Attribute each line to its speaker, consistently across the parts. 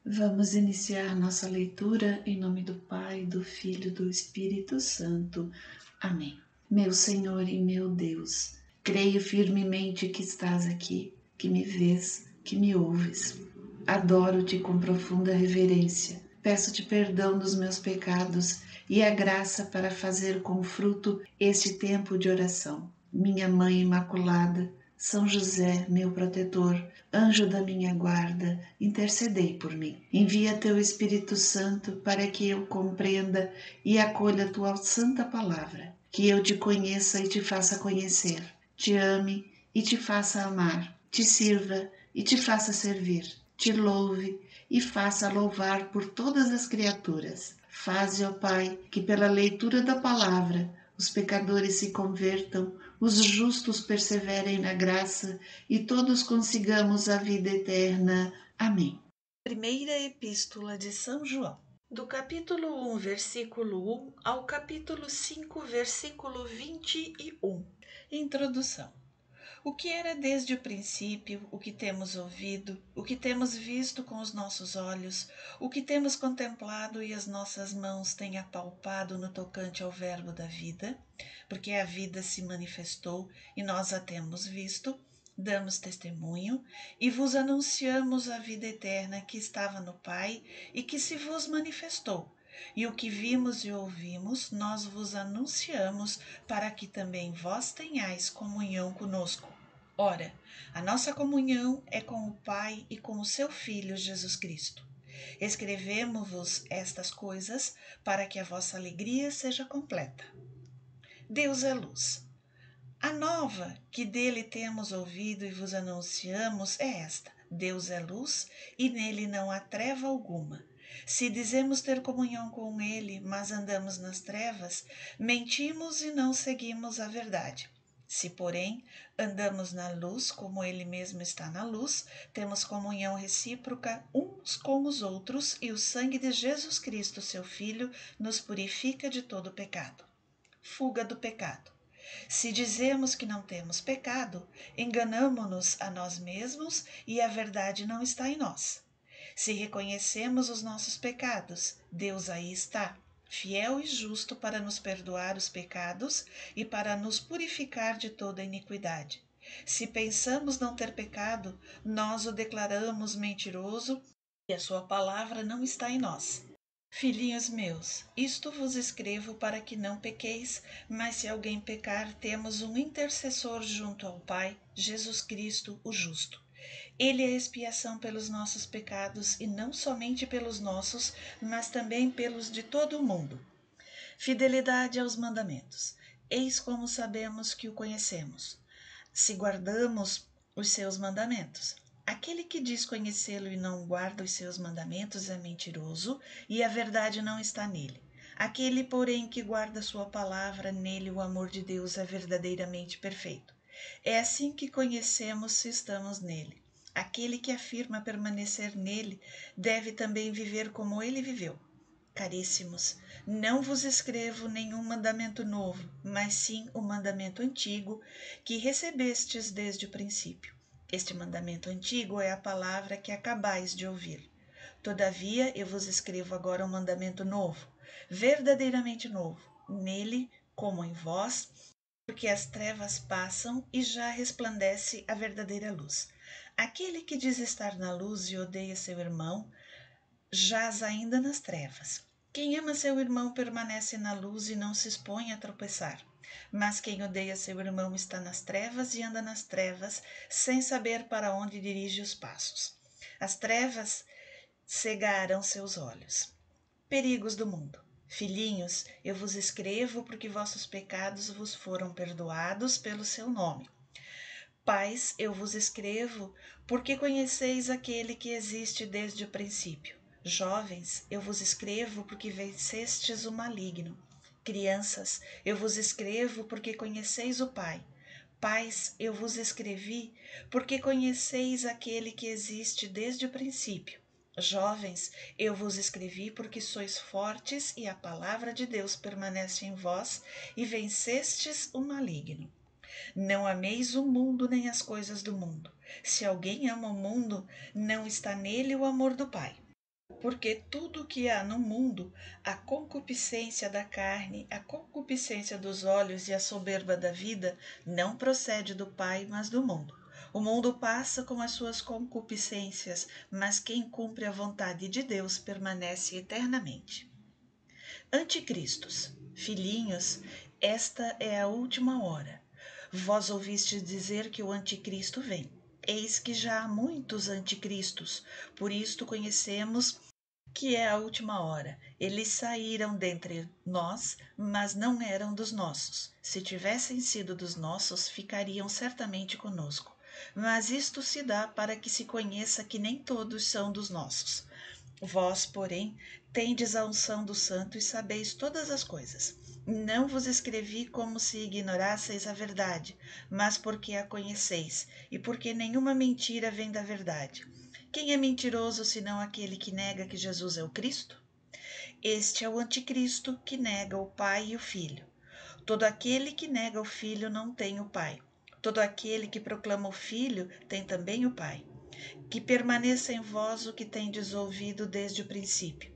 Speaker 1: Vamos iniciar nossa leitura em nome do Pai, do Filho e do Espírito Santo. Amém. Meu Senhor e meu Deus, creio firmemente que estás aqui, que me vês, que me ouves. Adoro-te com profunda reverência. Peço-te perdão dos meus pecados e a graça para fazer com fruto este tempo de oração. Minha Mãe Imaculada, São José, meu protetor, anjo da minha guarda, intercedei por mim. Envia teu Espírito Santo para que eu compreenda e acolha tua santa palavra, que eu te conheça e te faça conhecer, te ame e te faça amar, te sirva e te faça servir, te louve e faça louvar por todas as criaturas. Faze, ó Pai, que pela leitura da palavra os pecadores se convertam, os justos perseverem na graça e todos consigamos a vida eterna. Amém.
Speaker 2: Primeira Epístola de São João, do capítulo 1, versículo 1 ao capítulo 5, versículo 21. Introdução. O que era desde o princípio, o que temos ouvido, o que temos visto com os nossos olhos, o que temos contemplado e as nossas mãos têm apalpado no tocante ao verbo da vida, porque a vida se manifestou e nós a temos visto, damos testemunho e vos anunciamos a vida eterna que estava no Pai e que se vos manifestou. E o que vimos e ouvimos, nós vos anunciamos, para que também vós tenhais comunhão conosco. Ora, a nossa comunhão é com o Pai e com o seu Filho Jesus Cristo. Escrevemo-vos estas coisas para que a vossa alegria seja completa. Deus é luz. A nova que dele temos ouvido e vos anunciamos é esta: Deus é luz e nele não há treva alguma. Se dizemos ter comunhão com ele, mas andamos nas trevas, mentimos e não seguimos a verdade. Se, porém, andamos na luz, como ele mesmo está na luz, temos comunhão recíproca uns com os outros, e o sangue de Jesus Cristo, seu Filho, nos purifica de todo pecado. Fuga do pecado. Se dizemos que não temos pecado, enganamo-nos a nós mesmos e a verdade não está em nós. Se reconhecemos os nossos pecados, Deus aí está, fiel e justo para nos perdoar os pecados e para nos purificar de toda iniquidade. Se pensamos não ter pecado, nós o declaramos mentiroso e a sua palavra não está em nós. Filhinhos meus, isto vos escrevo para que não pequeis, mas se alguém pecar, temos um intercessor junto ao Pai, Jesus Cristo, o justo. Ele é expiação pelos nossos pecados, e não somente pelos nossos, mas também pelos de todo o mundo. Fidelidade aos mandamentos. Eis como sabemos que o conhecemos, se guardamos os seus mandamentos. Aquele que diz conhecê-lo e não guarda os seus mandamentos é mentiroso, e a verdade não está nele. Aquele, porém, que guarda sua palavra, nele o amor de Deus é verdadeiramente perfeito. É assim que conhecemos se estamos nele. Aquele que afirma permanecer nele deve também viver como ele viveu. Caríssimos, não vos escrevo nenhum mandamento novo, mas sim o mandamento antigo que recebestes desde o princípio. Este mandamento antigo é a palavra que acabais de ouvir. Todavia, eu vos escrevo agora um mandamento novo, verdadeiramente novo, nele como em vós, porque as trevas passam e já resplandece a verdadeira luz. Aquele que diz estar na luz e odeia seu irmão, jaz ainda nas trevas. Quem ama seu irmão permanece na luz e não se expõe a tropeçar. Mas quem odeia seu irmão está nas trevas e anda nas trevas, sem saber para onde dirige os passos. As trevas cegaram seus olhos. Perigos do mundo. Filhinhos, eu vos escrevo porque vossos pecados vos foram perdoados pelo seu nome. Pais, eu vos escrevo porque conheceis aquele que existe desde o princípio. Jovens, eu vos escrevo porque vencestes o maligno. Crianças, eu vos escrevo porque conheceis o Pai. Pais, eu vos escrevi porque conheceis aquele que existe desde o princípio. Jovens, eu vos escrevi porque sois fortes e a palavra de Deus permanece em vós e vencestes o maligno. Não ameis o mundo nem as coisas do mundo. Se alguém ama o mundo, não está nele o amor do Pai. Porque tudo que há no mundo, a concupiscência da carne, a concupiscência dos olhos e a soberba da vida, não procede do Pai, mas do mundo. O mundo passa com as suas concupiscências, mas quem cumpre a vontade de Deus permanece eternamente. Anticristos, filhinhos, esta é a última hora. Vós ouvistes dizer que o anticristo vem. Eis que já há muitos anticristos, por isto conhecemos que é a última hora. Eles saíram dentre nós, mas não eram dos nossos. Se tivessem sido dos nossos, ficariam certamente conosco. Mas isto se dá para que se conheça que nem todos são dos nossos. Vós, porém, tendes a unção do Santo e sabeis todas as coisas. Não vos escrevi como se ignorasseis a verdade, mas porque a conheceis, e porque nenhuma mentira vem da verdade. Quem é mentiroso senão aquele que nega que Jesus é o Cristo? Este é o anticristo que nega o Pai e o Filho. Todo aquele que nega o Filho não tem o Pai. Todo aquele que proclama o Filho tem também o Pai. Que permaneça em vós o que tendes ouvido desde o princípio.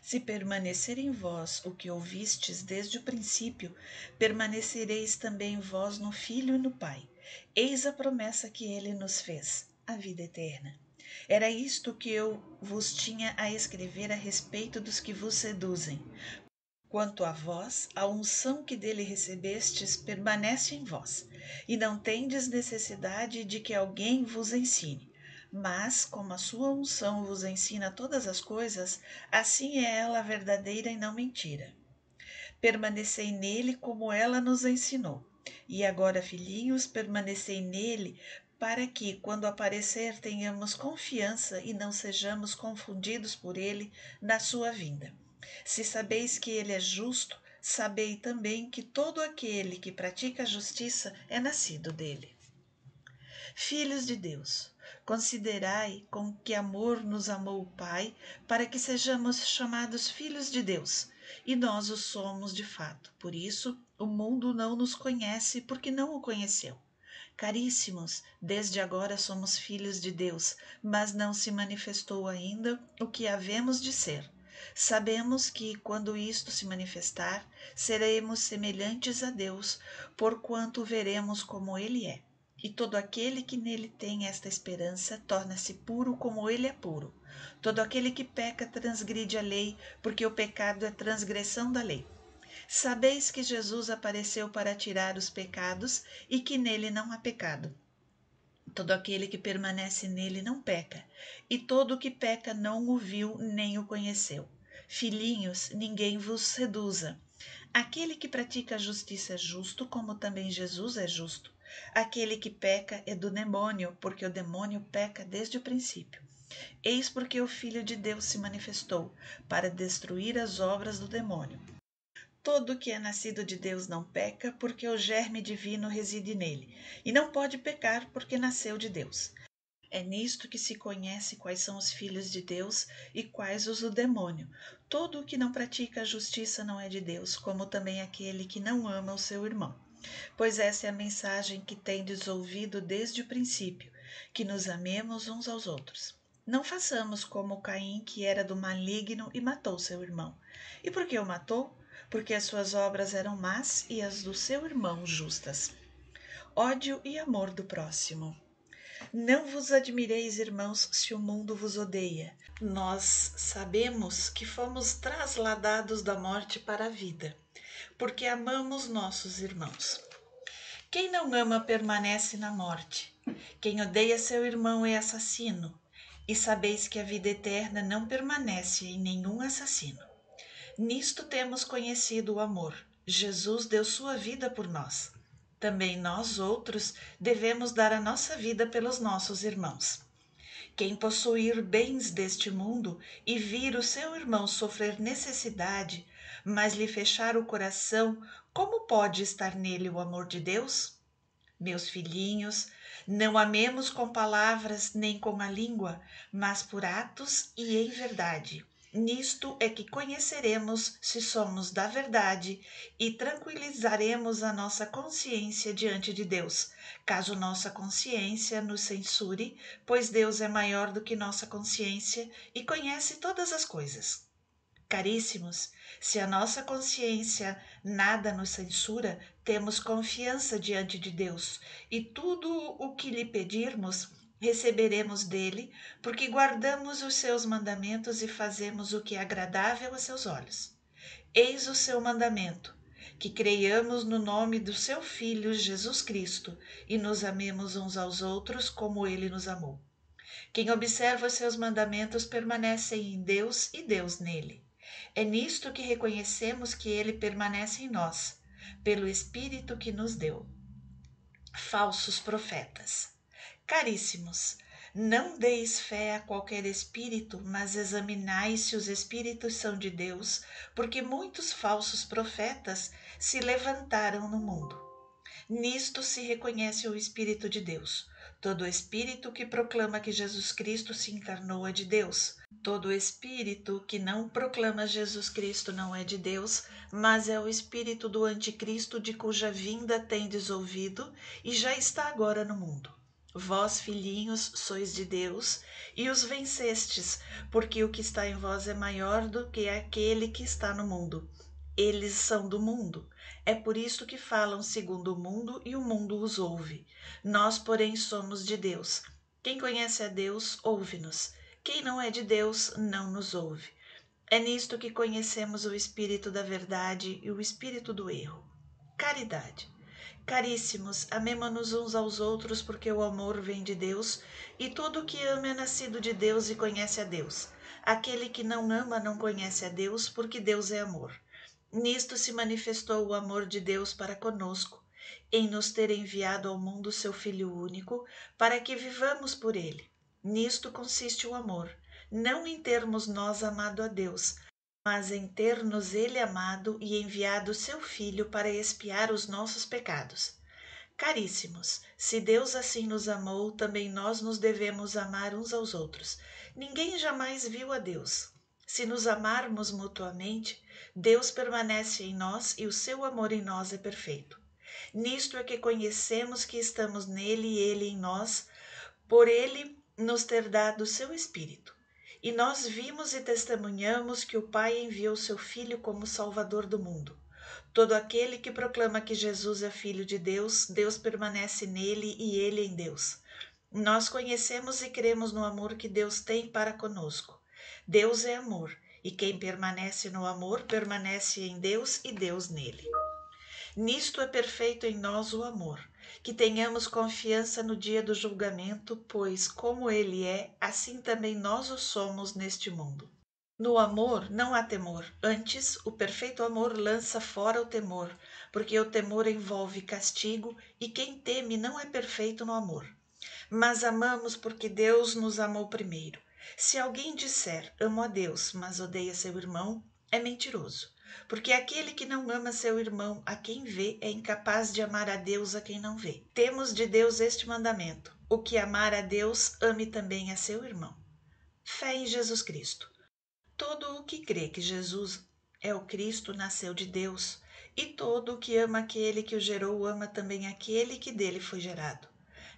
Speaker 2: Se permanecer em vós o que ouvistes desde o princípio, permanecereis também vós no Filho e no Pai. Eis a promessa que ele nos fez, a vida eterna. Era isto que eu vos tinha a escrever a respeito dos que vos seduzem. Quanto a vós, a unção que dele recebestes permanece em vós, e não tendes necessidade de que alguém vos ensine. Mas, como a sua unção vos ensina todas as coisas, assim é ela verdadeira e não mentira. Permanecei nele como ela nos ensinou. E agora, filhinhos, permanecei nele, para que, quando aparecer, tenhamos confiança e não sejamos confundidos por ele na sua vinda. Se sabeis que ele é justo, sabei também que todo aquele que pratica a justiça é nascido dele. Filhos de Deus, considerai com que amor nos amou o Pai, para que sejamos chamados filhos de Deus, e nós o somos de fato. Por isso, o mundo não nos conhece, porque não o conheceu. Caríssimos, desde agora somos filhos de Deus, mas não se manifestou ainda o que havemos de ser. Sabemos que, quando isto se manifestar, seremos semelhantes a Deus, porquanto o veremos como Ele é. E todo aquele que nele tem esta esperança torna-se puro como ele é puro. Todo aquele que peca transgride a lei, porque o pecado é transgressão da lei. Sabeis que Jesus apareceu para tirar os pecados e que nele não há pecado. Todo aquele que permanece nele não peca, e todo o que peca não o viu nem o conheceu. Filhinhos, ninguém vos seduza. Aquele que pratica a justiça é justo, como também Jesus é justo. Aquele que peca é do demônio, porque o demônio peca desde o princípio. Eis porque o Filho de Deus se manifestou, para destruir as obras do demônio. Todo que é nascido de Deus não peca, porque o germe divino reside nele, e não pode pecar, porque nasceu de Deus. É nisto que se conhece quais são os filhos de Deus e quais os do demônio. Todo o que não pratica a justiça não é de Deus, como também aquele que não ama o seu irmão. Pois essa é a mensagem que tendes ouvido desde o princípio, que nos amemos uns aos outros. Não façamos como Caim, que era do maligno e matou seu irmão. E por que o matou? Porque as suas obras eram más e as do seu irmão justas. Ódio e amor do próximo. Não vos admireis, irmãos, se o mundo vos odeia. Nós sabemos que fomos trasladados da morte para a vida, porque amamos nossos irmãos. Quem não ama permanece na morte. Quem odeia seu irmão é assassino. E sabeis que a vida eterna não permanece em nenhum assassino. Nisto temos conhecido o amor. Jesus deu sua vida por nós. Também nós outros devemos dar a nossa vida pelos nossos irmãos. Quem possuir bens deste mundo e vir o seu irmão sofrer necessidade, mas lhe fechar o coração, como pode estar nele o amor de Deus? Meus filhinhos, não amemos com palavras nem com a língua, mas por atos e em verdade. Nisto é que conheceremos se somos da verdade e tranquilizaremos a nossa consciência diante de Deus, caso nossa consciência nos censure, pois Deus é maior do que nossa consciência e conhece todas as coisas. Caríssimos, se a nossa consciência nada nos censura, temos confiança diante de Deus, e tudo o que lhe pedirmos, receberemos dele, porque guardamos os seus mandamentos e fazemos o que é agradável a seus olhos. Eis o seu mandamento, que creiamos no nome do seu Filho Jesus Cristo e nos amemos uns aos outros como ele nos amou. Quem observa os seus mandamentos permanece em Deus e Deus nele. É nisto que reconhecemos que ele permanece em nós, pelo Espírito que nos deu. Falsos profetas. Caríssimos, não deis fé a qualquer espírito, mas examinai se os espíritos são de Deus, porque muitos falsos profetas se levantaram no mundo. Nisto se reconhece o Espírito de Deus. Todo espírito que proclama que Jesus Cristo se encarnou é de Deus. Todo espírito que não proclama Jesus Cristo não é de Deus, mas é o espírito do anticristo, de cuja vinda tendes ouvido e já está agora no mundo. Vós, filhinhos, sois de Deus e os vencestes, porque o que está em vós é maior do que aquele que está no mundo. Eles são do mundo. É por isso que falam segundo o mundo e o mundo os ouve. Nós, porém, somos de Deus. Quem conhece a Deus, ouve-nos. Quem não é de Deus, não nos ouve. É nisto que conhecemos o espírito da verdade e o espírito do erro. Caridade. Caríssimos, amemo-nos uns aos outros, porque o amor vem de Deus, e todo o que ama é nascido de Deus e conhece a Deus. Aquele que não ama não conhece a Deus, porque Deus é amor. Nisto se manifestou o amor de Deus para conosco, em nos ter enviado ao mundo seu Filho único, para que vivamos por ele. Nisto consiste o amor, não em termos nós amado a Deus, mas em ter-nos ele amado e enviado seu Filho para expiar os nossos pecados. Caríssimos, se Deus assim nos amou, também nós nos devemos amar uns aos outros. Ninguém jamais viu a Deus. Se nos amarmos mutuamente, Deus permanece em nós e o seu amor em nós é perfeito. Nisto é que conhecemos que estamos nele e ele em nós, por ele nos ter dado o seu Espírito. E nós vimos e testemunhamos que o Pai enviou seu Filho como Salvador do mundo. Todo aquele que proclama que Jesus é Filho de Deus, Deus permanece nele e ele em Deus. Nós conhecemos e cremos no amor que Deus tem para conosco. Deus é amor, e quem permanece no amor permanece em Deus e Deus nele. Nisto é perfeito em nós o amor, que tenhamos confiança no dia do julgamento, pois, como ele é, assim também nós o somos neste mundo. No amor não há temor, antes o perfeito amor lança fora o temor, porque o temor envolve castigo, e quem teme não é perfeito no amor. Mas amamos porque Deus nos amou primeiro. Se alguém disser, amo a Deus, mas odeia seu irmão, é mentiroso. Porque aquele que não ama seu irmão, a quem vê, é incapaz de amar a Deus a quem não vê. Temos de Deus este mandamento: o que amar a Deus, ame também a seu irmão. Fé em Jesus Cristo. Todo o que crê que Jesus é o Cristo nasceu de Deus, e todo o que ama aquele que o gerou ama também aquele que dele foi gerado.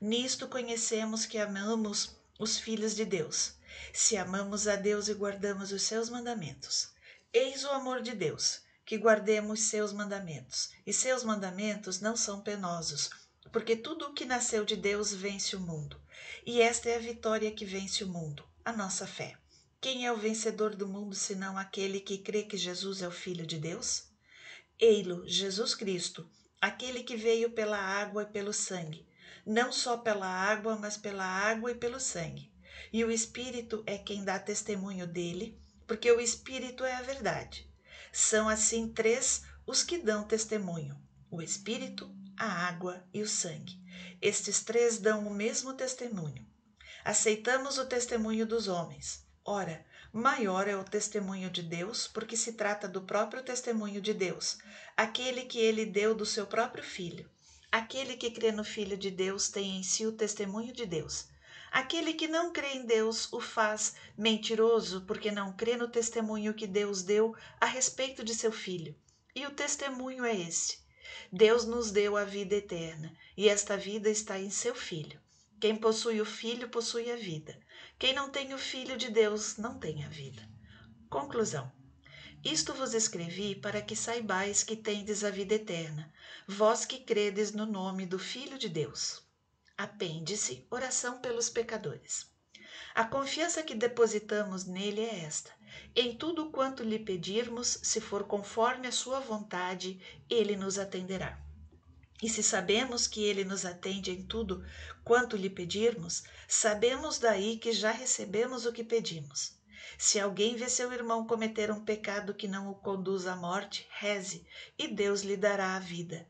Speaker 2: Nisto conhecemos que amamos os filhos de Deus, se amamos a Deus e guardamos os seus mandamentos. Eis o amor de Deus, que guardemos seus mandamentos, e seus mandamentos não são penosos, porque tudo o que nasceu de Deus vence o mundo, e esta é a vitória que vence o mundo, a nossa fé. Quem é o vencedor do mundo, senão aquele que crê que Jesus é o Filho de Deus? Ei-lo, Jesus Cristo, aquele que veio pela água e pelo sangue, não só pela água, mas pela água e pelo sangue. E o Espírito é quem dá testemunho dele, porque o Espírito é a verdade. São assim três os que dão testemunho: o Espírito, a água e o sangue. Estes três dão o mesmo testemunho. Aceitamos o testemunho dos homens. Ora, maior é o testemunho de Deus, porque se trata do próprio testemunho de Deus, aquele que ele deu do seu próprio Filho. Aquele que crê no Filho de Deus tem em si o testemunho de Deus. Aquele que não crê em Deus o faz mentiroso, porque não crê no testemunho que Deus deu a respeito de seu Filho. E o testemunho é esse: Deus nos deu a vida eterna, e esta vida está em seu Filho. Quem possui o Filho possui a vida. Quem não tem o Filho de Deus não tem a vida. Conclusão. Isto vos escrevi para que saibais que tendes a vida eterna, vós que credes no nome do Filho de Deus. Apêndice, oração pelos pecadores. A confiança que depositamos nele é esta: em tudo quanto lhe pedirmos, se for conforme a sua vontade, ele nos atenderá. E se sabemos que ele nos atende em tudo quanto lhe pedirmos, sabemos daí que já recebemos o que pedimos. Se alguém vê seu irmão cometer um pecado que não o conduz à morte, reze, e Deus lhe dará a vida.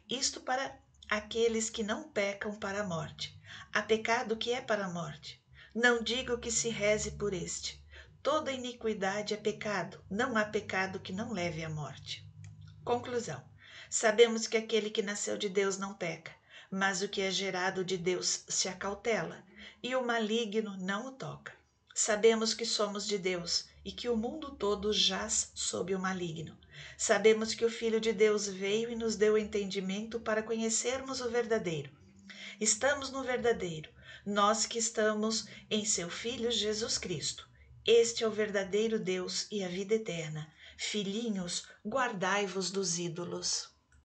Speaker 2: Isto para aqueles que não pecam para a morte. Há pecado que é para a morte. Não digo que se reze por este. Toda iniquidade é pecado, não há pecado que não leve à morte. Conclusão. Sabemos que aquele que nasceu de Deus não peca, mas o que é gerado de Deus se acautela, e o maligno não o toca. Sabemos que somos de Deus e que o mundo todo jaz sob o maligno. Sabemos que o Filho de Deus veio e nos deu entendimento para conhecermos o verdadeiro. Estamos no verdadeiro, nós que estamos em seu Filho Jesus Cristo. Este é o verdadeiro Deus e a vida eterna. Filhinhos, guardai-vos dos ídolos.